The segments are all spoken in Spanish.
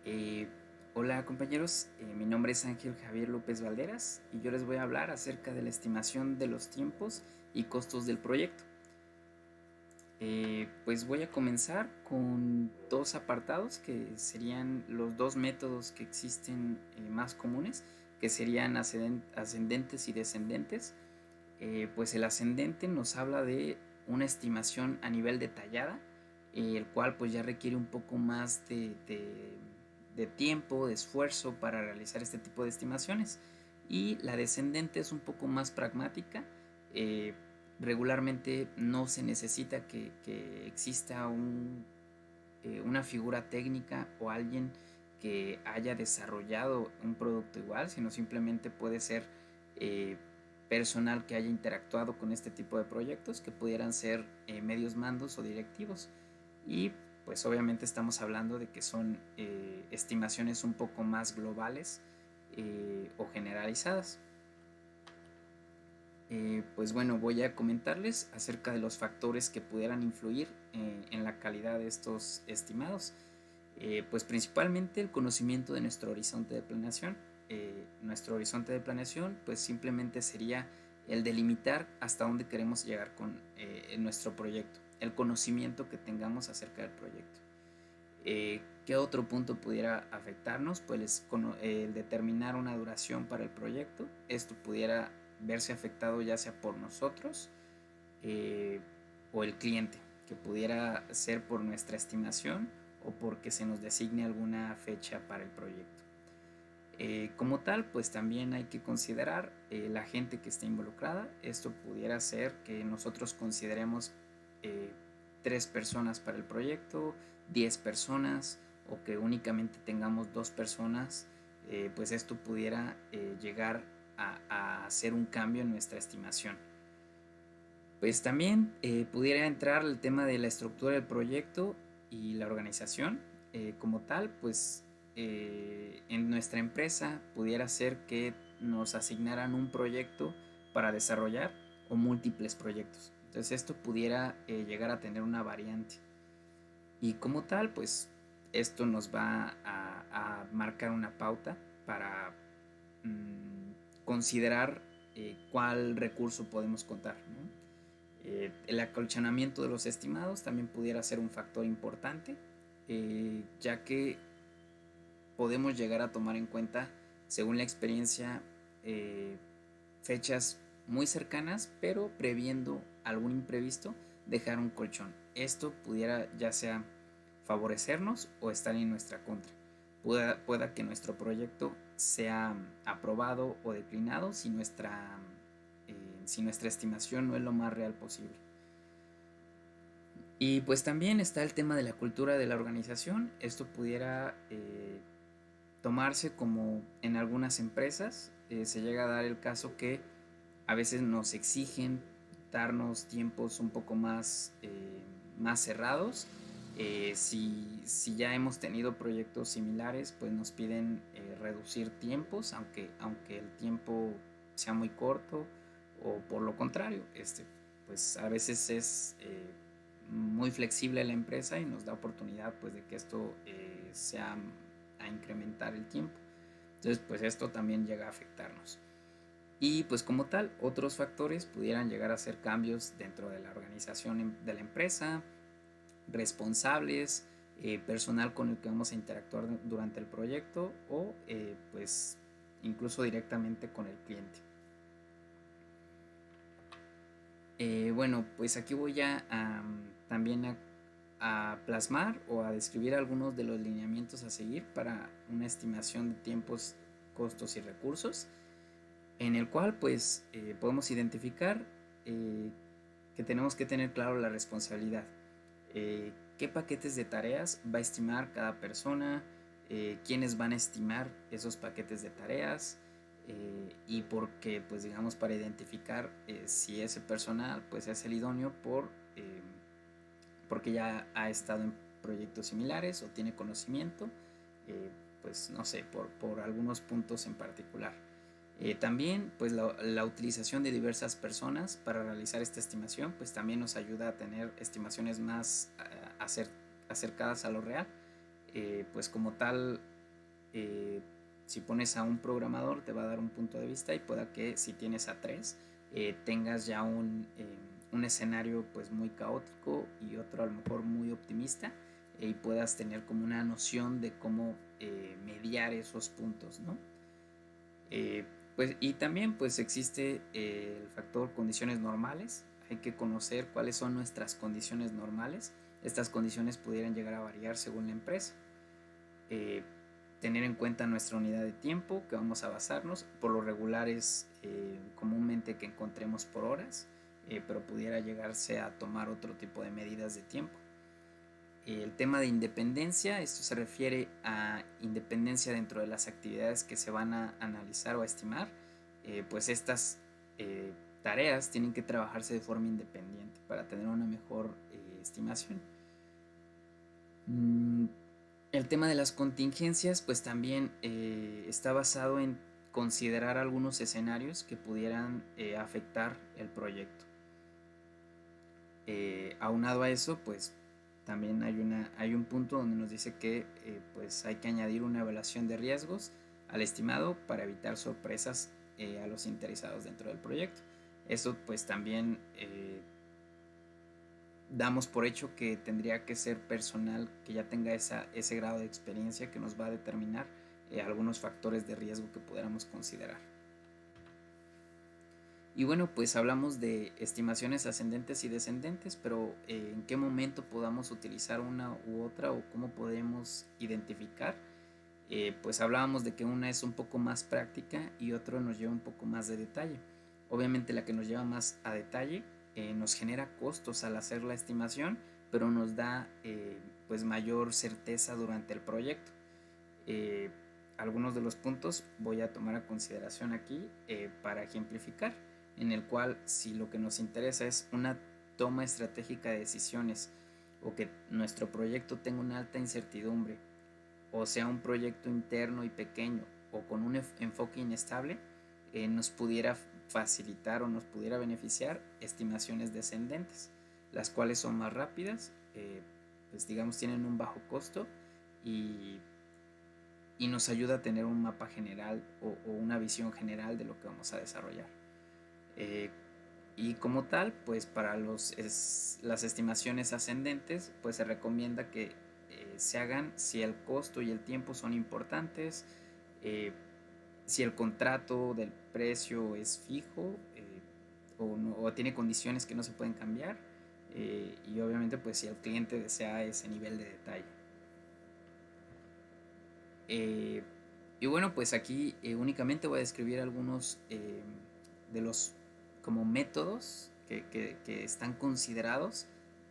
Eh, Hola compañeros, mi nombre es Ángel Javier López Valderas y yo les voy a hablar acerca de la estimación de los tiempos y costos del proyecto. Pues voy a comenzar con dos apartados que serían los dos métodos que existen más comunes, que serían ascendentes y descendentes. Pues el ascendente nos habla de una estimación a nivel detallada, el cual pues ya requiere un poco más de tiempo, de esfuerzo para realizar este tipo de estimaciones. Y la descendente es un poco más pragmática. eh, Regularmente no se necesita que exista una figura técnica o alguien que haya desarrollado un producto igual, sino simplemente puede ser eh, personal que haya interactuado con este tipo de proyectos, que pudieran ser medios mandos o directivos. Y pues obviamente estamos hablando de que son estimaciones un poco más globales o generalizadas. Pues bueno, voy a comentarles acerca de los factores que pudieran influir en la calidad de estos estimados. Pues principalmente el conocimiento de nuestro horizonte de planeación. Nuestro horizonte de planeación pues simplemente sería el delimitar hasta dónde queremos llegar con nuestro proyecto, el conocimiento que tengamos acerca del proyecto. ¿Qué otro punto pudiera afectarnos? Pues el determinar una duración para el proyecto. Esto pudiera verse afectado ya sea por nosotros eh, o el cliente, que pudiera ser por nuestra estimación o porque se nos designe alguna fecha para el proyecto. Como tal, pues también hay que considerar la gente que está involucrada. Esto pudiera ser que nosotros consideremos eh, 3 personas para el proyecto, 10 personas o que únicamente tengamos 2 personas. Pues esto pudiera llegar a hacer un cambio en nuestra estimación. Pues también pudiera entrar el tema de la estructura del proyecto y la organización. Como tal, pues en nuestra empresa pudiera ser que nos asignaran un proyecto para desarrollar o múltiples proyectos. Entonces esto pudiera llegar a tener una variante. Y como tal, pues esto nos va a marcar una pauta para considerar cuál recurso podemos contar, ¿no? El acolchonamiento de los estimados también pudiera ser un factor importante, ya que podemos llegar a tomar en cuenta, según la experiencia, eh, fechas muy cercanas, pero previendo algún imprevisto, dejar un colchón. Esto pudiera ya sea favorecernos o estar en nuestra contra. Pueda que nuestro proyecto sea aprobado o declinado si nuestra estimación no es lo más real posible. Y pues también está el tema de la cultura de la organización. Esto pudiera tomarse como en algunas empresas. Se llega a dar el caso que a veces nos exigen darnos tiempos un poco más cerrados. Si ya hemos tenido proyectos similares, pues nos piden reducir tiempos, aunque el tiempo sea muy corto, o por lo contrario, pues a veces es muy flexible la empresa y nos da oportunidad pues de que esto sea a incrementar el tiempo. Entonces pues esto también llega a afectarnos. Y pues como tal, otros factores pudieran llegar a ser cambios dentro de la organización de la empresa, responsables, personal con el que vamos a interactuar durante el proyecto o pues incluso directamente con el cliente. Bueno, pues aquí voy también a plasmar o a describir algunos de los lineamientos a seguir para una estimación de tiempos, costos y recursos, en el cual pues podemos identificar eh, que tenemos que tener claro la responsabilidad. ¿Qué paquetes de tareas va a estimar cada persona? ¿Quiénes van a estimar esos paquetes de tareas? Y porque, pues digamos, para identificar si ese personal pues es el idóneo porque ya ha estado en proyectos similares o tiene conocimiento, pues no sé, por algunos puntos en particular. También pues la utilización de diversas personas para realizar esta estimación pues también nos ayuda a tener estimaciones más acercadas a lo real. Pues como tal si pones a un programador te va a dar un punto de vista, y pueda que si tienes a tres, tengas ya un escenario pues muy caótico y otro a lo mejor muy optimista, y puedas tener como una noción de cómo mediar esos puntos, ¿no? Pues, y también pues existe el factor condiciones normales. Hay que conocer cuáles son nuestras condiciones normales. Estas condiciones pudieran llegar a variar según la empresa. Eh, Tener en cuenta nuestra unidad de tiempo que vamos a basarnos. Por lo regular es comúnmente que encontremos por horas, pero pudiera llegarse a tomar otro tipo de medidas de tiempo. El tema de independencia, esto se refiere a independencia dentro de las actividades que se van a analizar o a estimar. Pues estas tareas tienen que trabajarse de forma independiente para tener una mejor estimación. El tema de las contingencias pues también está basado en considerar algunos escenarios que pudieran afectar el proyecto. Aunado a eso, pues también hay un punto donde nos dice que pues hay que añadir una evaluación de riesgos al estimado para evitar sorpresas a los interesados dentro del proyecto. Eso pues también damos por hecho que tendría que ser personal que ya tenga ese grado de experiencia que nos va a determinar algunos factores de riesgo que pudiéramos considerar. Y bueno, pues hablamos de estimaciones ascendentes y descendentes, pero ¿en qué momento podamos utilizar una u otra o cómo podemos identificar? Pues hablábamos de que una es un poco más práctica y otra nos lleva un poco más de detalle. Obviamente la que nos lleva más a detalle nos genera costos al hacer la estimación, pero nos da pues mayor certeza durante el proyecto. Algunos de los puntos voy a tomar a consideración aquí para ejemplificar, en el cual si lo que nos interesa es una toma estratégica de decisiones o que nuestro proyecto tenga una alta incertidumbre, o sea un proyecto interno y pequeño o con un enfoque inestable, nos pudiera facilitar o nos pudiera beneficiar estimaciones descendentes, las cuales son más rápidas, pues digamos tienen un bajo costo y nos ayuda a tener un mapa general o una visión general de lo que vamos a desarrollar. Y como tal, pues para las estimaciones ascendentes, pues se recomienda que se hagan si el costo y el tiempo son importantes, si el contrato del precio es fijo o tiene condiciones que no se pueden cambiar, y obviamente pues si el cliente desea ese nivel de detalle. Y bueno, pues aquí únicamente voy a describir algunos de los como métodos que están considerados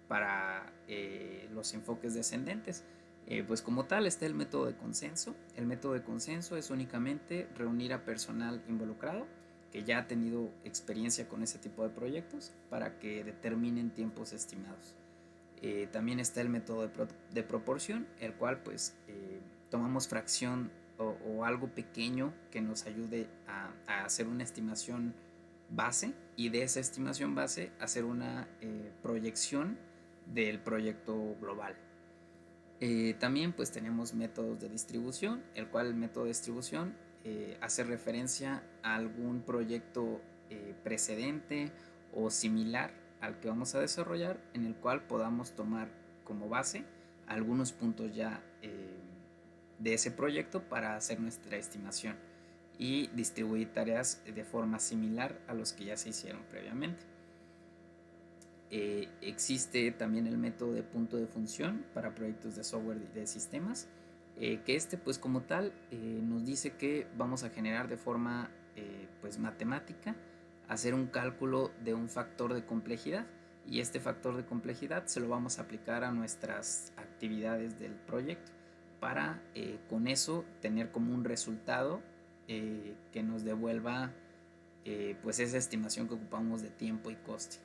para los enfoques descendentes. Pues como tal está el método de consenso. El método de consenso es únicamente reunir a personal involucrado que ya ha tenido experiencia con ese tipo de proyectos para que determinen tiempos estimados. También está el método de proporción, el cual pues tomamos fracción o algo pequeño que nos ayude a hacer una estimación base, y de esa estimación base hacer una proyección del proyecto global. También pues tenemos métodos de distribución, el cual el método de distribución hace referencia a algún proyecto precedente o similar al que vamos a desarrollar, en el cual podamos tomar como base algunos puntos ya de ese proyecto para hacer nuestra estimación y distribuir tareas de forma similar a los que ya se hicieron previamente. Existe también el método de punto de función para proyectos de software y de sistemas, que pues como tal nos dice que vamos a generar de forma pues matemática, hacer un cálculo de un factor de complejidad, y este factor de complejidad se lo vamos a aplicar a nuestras actividades del proyecto para con eso tener como un resultado que nos devuelva pues esa estimación que ocupamos de tiempo y coste.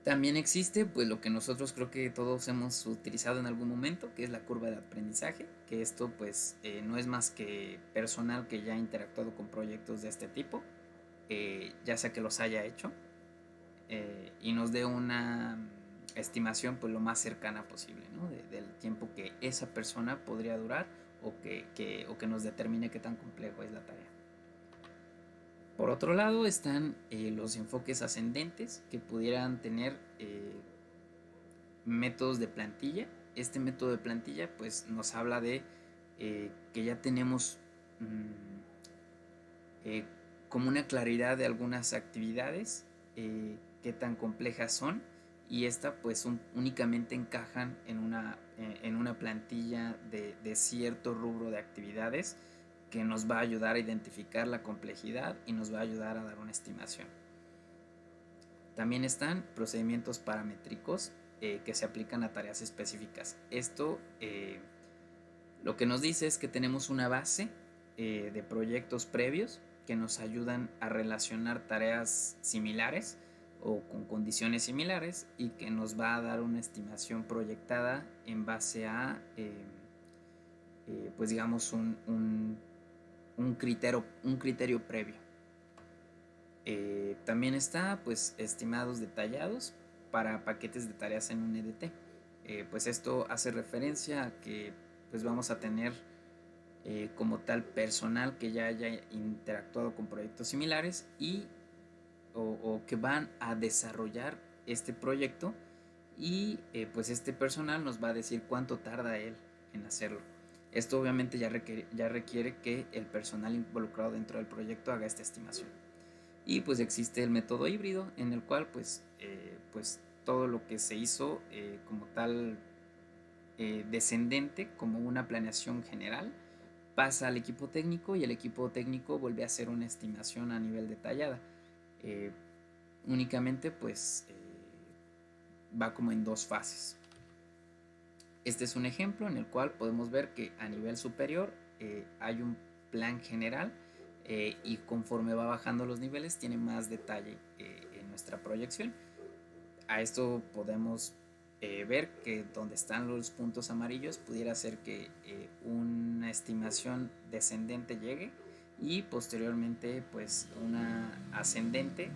También existe pues lo que nosotros creo que todos hemos utilizado en algún momento, que es la curva de aprendizaje, que esto pues no es más que personal que ya ha interactuado con proyectos de este tipo, ya sea que los haya hecho, y nos dé una estimación pues lo más cercana posible, ¿no? Del tiempo que esa persona podría durar o que nos determine qué tan complejo es la tarea. Por otro lado están los enfoques ascendentes, que pudieran tener métodos de plantilla. Este método de plantilla pues nos habla de que ya tenemos como una claridad de algunas actividades, qué tan complejas son, y esta pues únicamente encajan en una plantilla de cierto rubro de actividades, que nos va a ayudar a identificar la complejidad y nos va a ayudar a dar una estimación. También están procedimientos paramétricos que se aplican a tareas específicas. Esto lo que nos dice es que tenemos una base de proyectos previos que nos ayudan a relacionar tareas similares o con condiciones similares, y que nos va a dar una estimación proyectada en base a pues digamos un criterio previo. También está pues estimados detallados para paquetes de tareas en un EDT. Pues esto hace referencia a que pues vamos a tener como tal personal que ya haya interactuado con proyectos similares o que van a desarrollar este proyecto, y pues este personal nos va a decir cuánto tarda él en hacerlo. Esto obviamente ya requiere que el personal involucrado dentro del proyecto haga esta estimación. Y pues existe el método híbrido, en el cual pues todo lo que se hizo como tal descendente, como una planeación general, pasa al equipo técnico, y el equipo técnico vuelve a hacer una estimación a nivel detallada. Únicamente pues va como en dos fases. Este es un ejemplo en el cual podemos ver que a nivel superior hay un plan general, y conforme va bajando los niveles tiene más detalle en nuestra proyección. A esto podemos ver que donde están los puntos amarillos pudiera ser que una estimación descendente llegue, y posteriormente pues una ascendente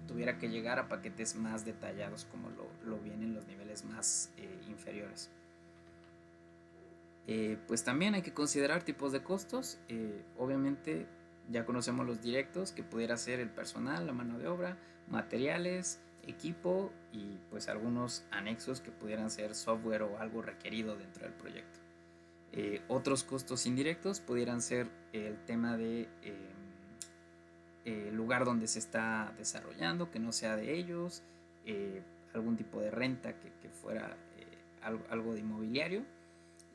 tuviera que llegar a paquetes más detallados, como lo vienen los niveles más inferiores. Pues también hay que considerar tipos de costos. Obviamente ya conocemos los directos, que pudiera ser el personal, la mano de obra, materiales, equipo, y pues algunos anexos que pudieran ser software o algo requerido dentro del proyecto. Otros costos indirectos pudieran ser el tema de lugar donde se está desarrollando, que no sea de ellos, algún tipo de renta que fuera algo de inmobiliario,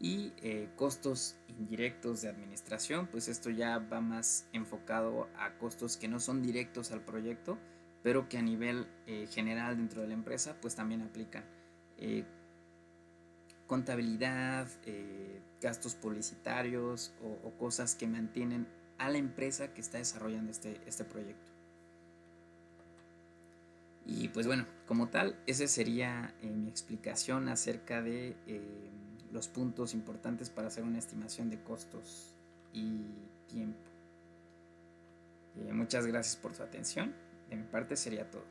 y costos indirectos de administración. Pues esto ya va más enfocado a costos que no son directos al proyecto, pero que a nivel general dentro de la empresa pues también aplican. Contabilidad, gastos publicitarios o cosas que mantienen a la empresa que está desarrollando este proyecto. Y pues bueno, como tal, esa sería mi explicación acerca de los puntos importantes para hacer una estimación de costos y tiempo. Muchas gracias por su atención. De mi parte sería todo.